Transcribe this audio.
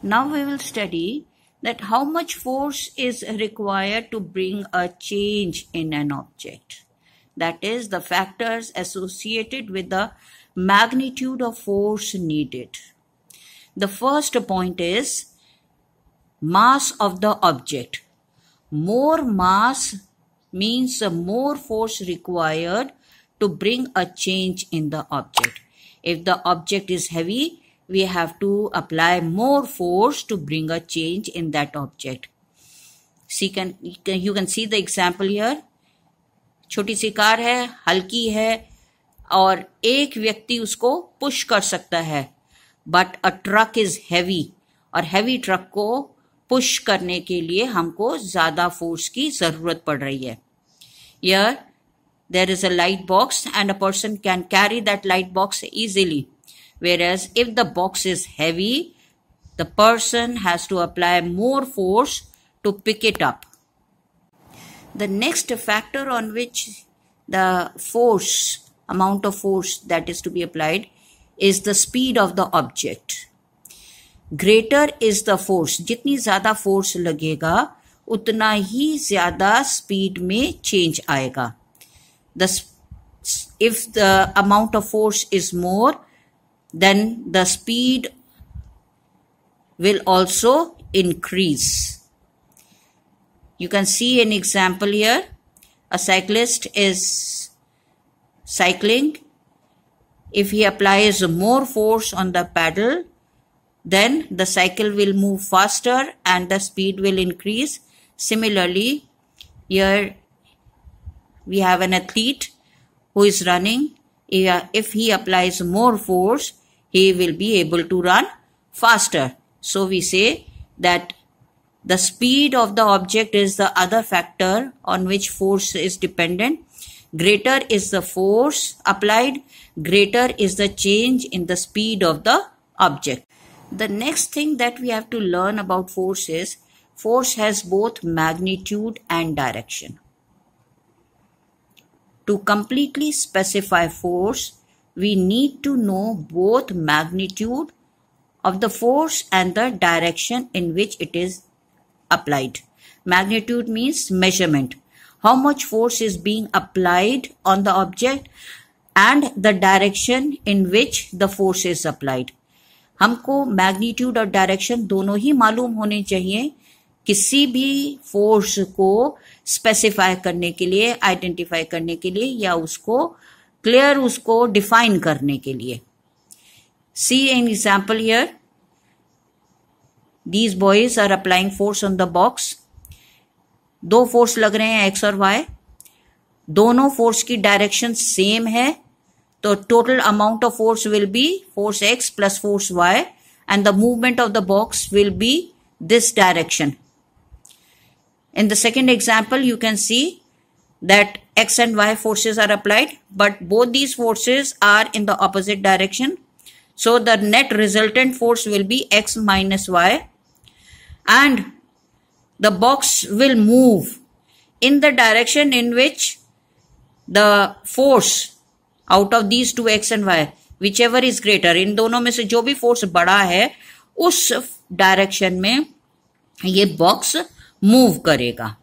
Now we will study that how much force is required to bring a change in an object. That is, the factors associated with the magnitude of force needed. The first point is mass of the object. More mass means more force required to bring a change in the object. If the object is heavy, we have to apply more force to bring a change in that object. You can see the example here. छोटी सी car है, हल्की है और एक व्यक्ति उसको push कर सकता है, but a truck is heavy और हैवी ट्रक को पुश करने के लिए हमको ज्यादा फोर्स की जरूरत पड़ रही है. Here there is a light box and a person can carry that light box easily. Whereas if the box is heavy, the person has to apply more force to pick it up. The next factor on which the amount of force that is to be applied is the speed of the object. Greater is the force. जितनी ज़्यादा force लगेगा उतना ही ज़्यादा speed में change आएगा. If the amount of force is more, then the speed will also increase. You can see an example here. A cyclist is cycling. If he applies more force on the pedal, then the cycle will move faster and the speed will increase. Similarly, here we have an athlete who is running. If he applies more force, he will be able to run faster. So we say that the speed of the object is the other factor on which force is dependent. Greater is the force applied, greater is the change in the speed of the object. The next thing that we have to learn about force is force has both magnitude and direction. To completely specify force, we need to know both magnitude of the force and the direction in which it is applied. Magnitude means measurement. How much force is being applied on the object and the direction in which the force is applied. हमको magnitude और direction दोनों ही मालूम होने चाहिए किसी भी force को specify करने के लिए, आइडेंटिफाई करने के लिए या उसको डिफाइन करने के लिए. See an example here. These boys are applying force on the box. दो फोर्स लग रहे हैं एक्स और वाई. दोनों फोर्स की डायरेक्शन सेम है, तो total amount of force will be force x plus force y and the movement of the box will be this direction. In the second example, you can see that x and y forces are applied, but both these forces are in the opposite direction. So the net resultant force will be x minus y, and the box will move in the direction in which the force out of these two x and y, whichever is greater, इन दोनों में से जो भी force बड़ा है उस direction में ये बॉक्स मूव करेगा.